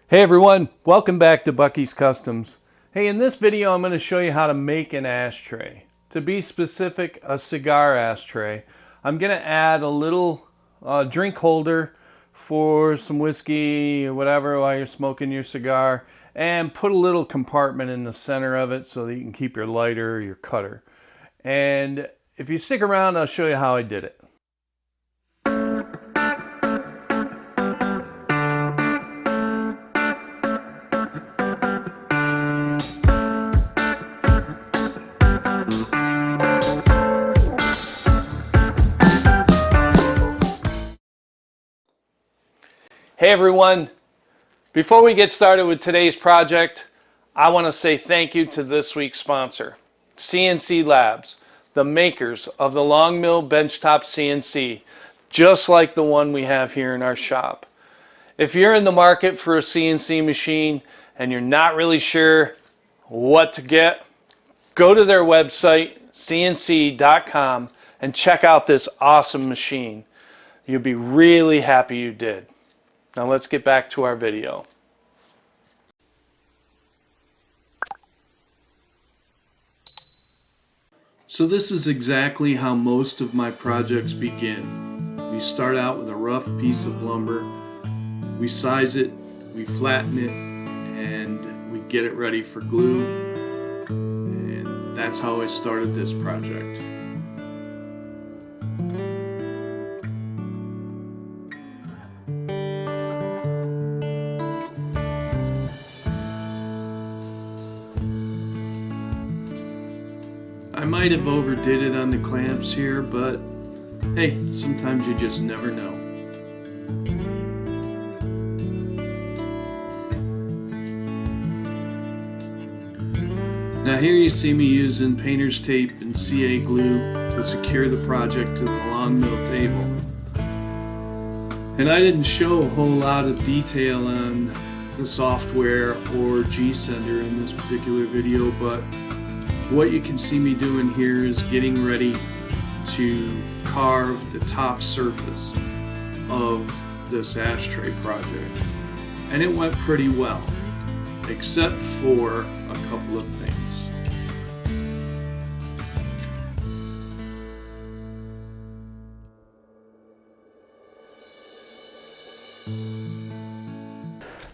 Hey everyone, welcome back to Bucky's Customs. Hey, in this video I'm going to show you how to make an ashtray. To be specific, a cigar ashtray. I'm going to add a little drink holder for some whiskey or whatever while you're smoking your cigar, and put a little compartment in the center of it so that you can keep your lighter or your cutter. And if you stick around, I'll show you how I did it. Hey everyone, before we get started with today's project, I want to say thank you to this week's sponsor, Cienci Labs, the makers of the Longmill benchtop CNC, just like the one we have here in our shop. If you're in the market for a CNC machine and you're not really sure what to get, go to their website, cnc.com, and check out this awesome machine. You'll be really happy you did. Now let's get back to our video. So this is exactly how most of my projects begin. We start out with a rough piece of lumber, we size it, we flatten it, and we get it ready for glue. And that's how I started this project. I might have overdid it on the clamps here, but hey, sometimes you just never know. Now here you see me using painter's tape and CA glue to secure the project to the Longmill table. And I didn't show a whole lot of detail on the software or G-Sender in this particular video, but what you can see me doing here is getting ready to carve the top surface of this ashtray project. And it went pretty well, except for a couple of things.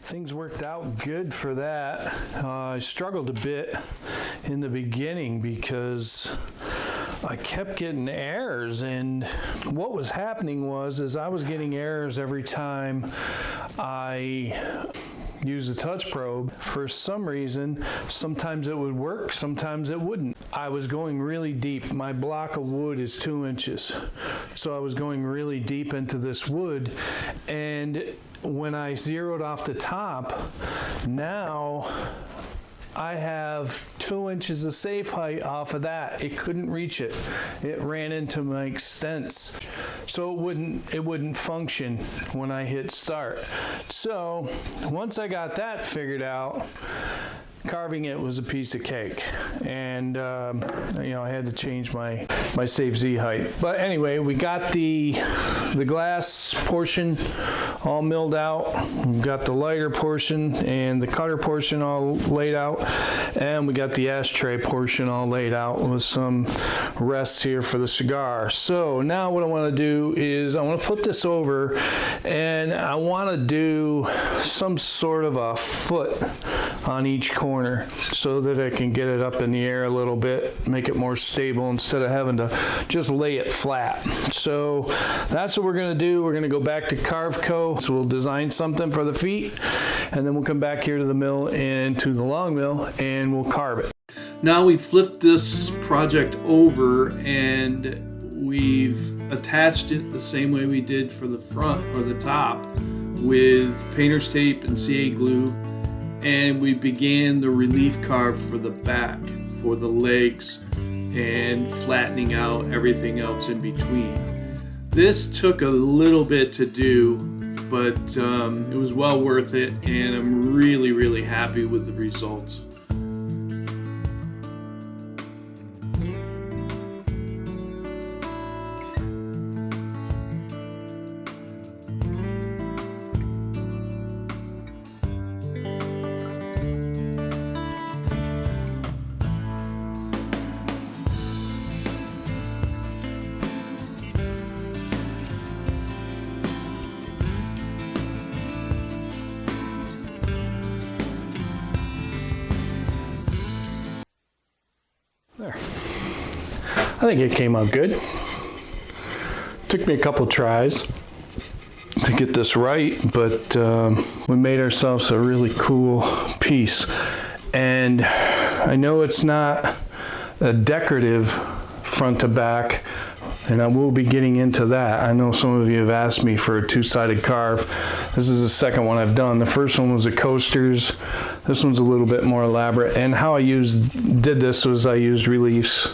Things worked out good for that. I struggled a bit in the beginning because I kept getting errors, and what was happening was I was getting errors every time I used a touch probe. For some reason, sometimes it would work, sometimes it wouldn't. I was going really deep. My block of wood is 2 inches, so I was going really deep into this wood, and when I zeroed off the top, now I have 2 inches of safe height off of that. It couldn't reach it. It ran into my extents, so it wouldn't function when I hit start. So once I got that figured out, carving it was a piece of cake, and I had to change my safe Z height. But anyway, we got the glass portion all milled out. We got the lighter portion and the cutter portion all laid out, and we got the ashtray portion all laid out with some rests here for the cigar. So now what I want to do is I want to flip this over, and I want to do some sort of a foot on each corner so that I can get it up in the air a little bit, make it more stable instead of having to just lay it flat. So that's what we're going to do. We're going to go back to Carveco. So we'll design something for the feet, and then we'll come back here to the mill and to the long mill, and we'll carve it. Now we've flipped this project over, and we've attached it the same way we did for the front or the top with painter's tape and CA glue. And we began the relief carve for the back, for the legs, and flattening out everything else in between. This took a little bit to do, but it was well worth it, and I'm really, really happy with the results. I think it came out good. Took me a couple tries to get this right, but we made ourselves a really cool piece. And I know it's not a decorative front to back, and I will be getting into that. I know some of you have asked me for a two-sided carve. This is the second one I've done. The first one was the coasters. This one's a little bit more elaborate. And how I did this was I used reliefs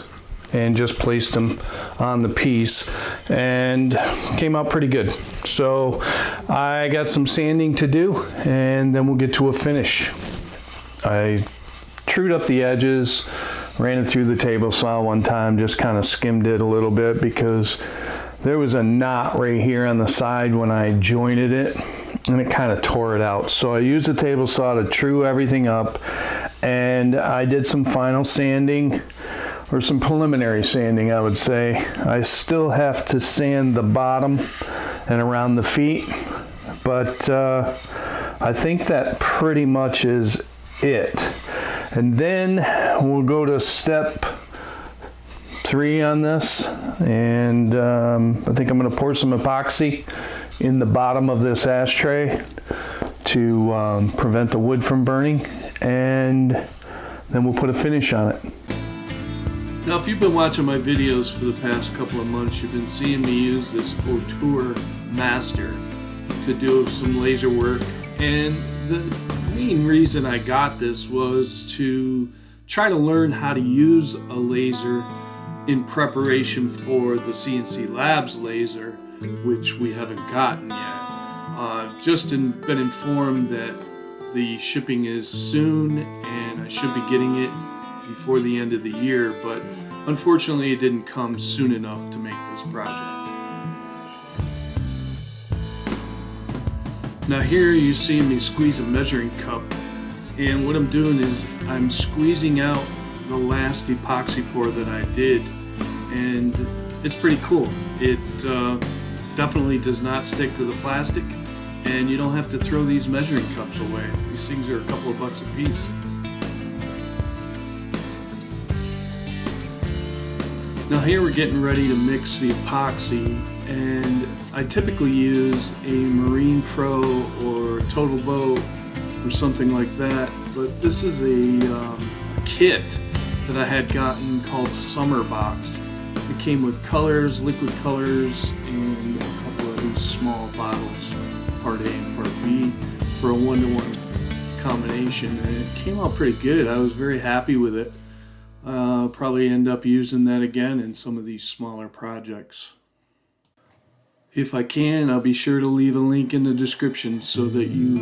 and just placed them on the piece, and came out pretty good. So I got some sanding to do, and then we'll get to a finish. I trued up the edges, ran it through the table saw one time, just kind of skimmed it a little bit because there was a knot right here on the side when I jointed it, and it kind of tore it out. So I used the table saw to true everything up, and I did some final sanding, or some preliminary sanding, I would say. I still have to sand the bottom and around the feet, but I think that pretty much is it. And then we'll go to step 3 on this, and I think I'm going to pour some epoxy in the bottom of this ashtray to prevent the wood from burning, and then we'll put a finish on it. Now, if you've been watching my videos for the past couple of months, you've been seeing me use this Auteur Master to do some laser work, and the main reason I got this was to try to learn how to use a laser in preparation for the Cienci Labs laser, which we haven't gotten yet. Just been informed that the shipping is soon, and I should be getting it before the end of the year, but unfortunately it didn't come soon enough to make this project. Now here you see me squeeze a measuring cup, and what I'm doing is I'm squeezing out the last epoxy pour that I did, and it's pretty cool. It definitely does not stick to the plastic, and you don't have to throw these measuring cups away. These things are a couple of bucks a piece. Now here we're getting ready to mix the epoxy, and I typically use a Marine Pro or Total Boat or something like that, but this is a kit that I had gotten called Summer Box. It came with colors, liquid colors, and a couple of these small bottles, part A and part B, for a 1-to-1 combination, and it came out pretty good. I was very happy with it. I'll probably end up using that again in some of these smaller projects. If I can, I'll be sure to leave a link in the description so that you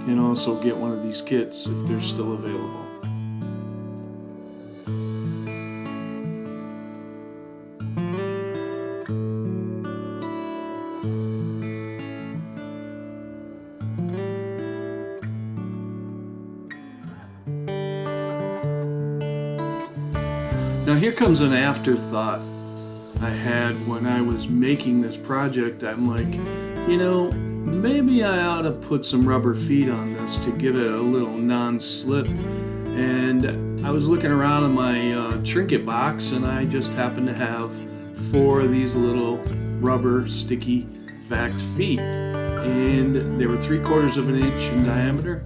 can also get one of these kits if they're still available. Now here comes an afterthought I had when I was making this project. I'm like, you know, maybe I ought to put some rubber feet on this to give it a little non-slip. And I was looking around in my trinket box, and I just happened to have 4 of these little rubber sticky vac feet, and they were 3/4 of an inch in diameter.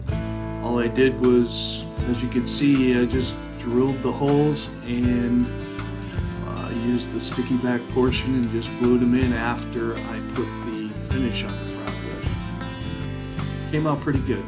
All I did was, as you can see, I just drilled the holes and used the sticky back portion and just glued them in after I put the finish on the project. Came out pretty good.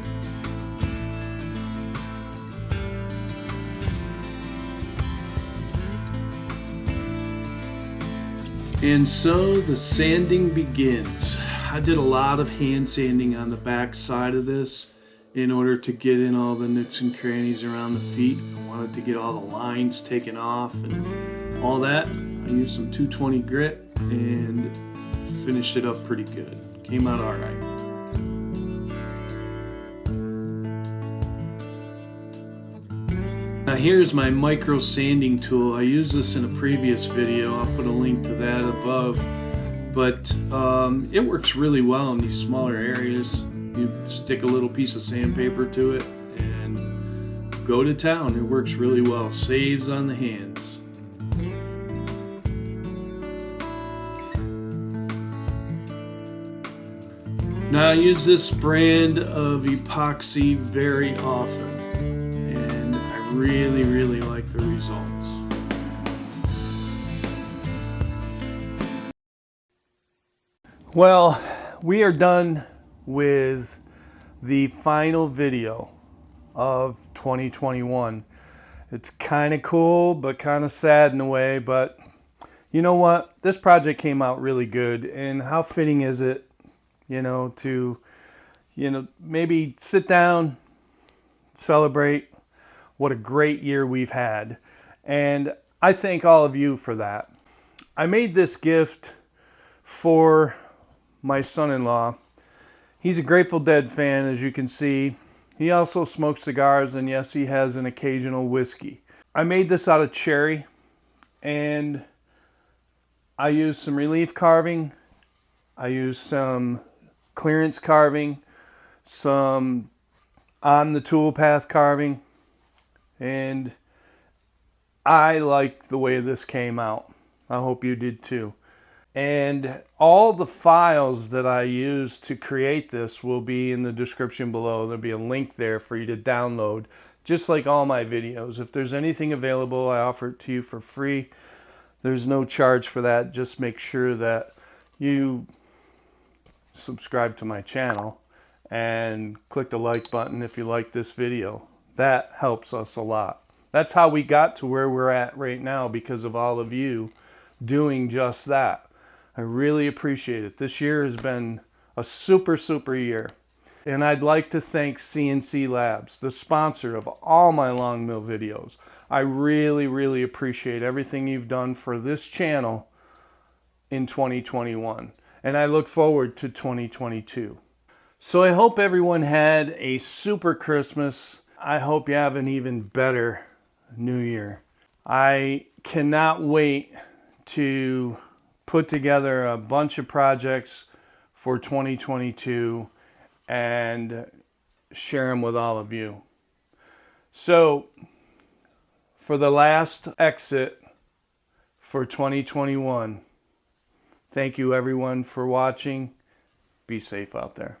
And so the sanding begins. I did a lot of hand sanding on the back side of this in order to get in all the nooks and crannies around the feet. I wanted to get all the lines taken off and all that. I used some 220 grit and finished it up pretty good. Came out all right. Now here's my micro sanding tool. I used this in a previous video. I'll put a link to that above. But it works really well in these smaller areas. You stick a little piece of sandpaper to it and go to town. It works really well. Saves on the hands. Now I use this brand of epoxy very often, and I really like the results. Well, we are done with the final video of 2021. It's kind of cool, but kind of sad in a way, but you know what? This project came out really good, and how fitting is it, to, maybe sit down, celebrate what a great year we've had. And I thank all of you for that. I made this gift for my son-in-law. He's a Grateful Dead fan, as you can see. He also smokes cigars, and yes, he has an occasional whiskey. I made this out of cherry, and I used some relief carving. I used some clearance carving, some on the toolpath carving, and I like the way this came out. I hope you did too. And all the files that I used to create this will be in the description below. There'll be a link there for you to download, just like all my videos. If there's anything available, I offer it to you for free. There's no charge for that. Just make sure that you subscribe to my channel and click the like button if you like this video. That helps us a lot. That's how we got to where we're at right now, because of all of you doing just that. I really appreciate it. This year has been a super year. And I'd like to thank Cienci Labs, the sponsor of all my Longmill videos. I really appreciate everything you've done for this channel in 2021. And I look forward to 2022. So I hope everyone had a super Christmas. I hope you have an even better New Year. I cannot wait to put together a bunch of projects for 2022 and share them with all of you. So for the last exit for 2021, thank you everyone for watching. Be safe out there.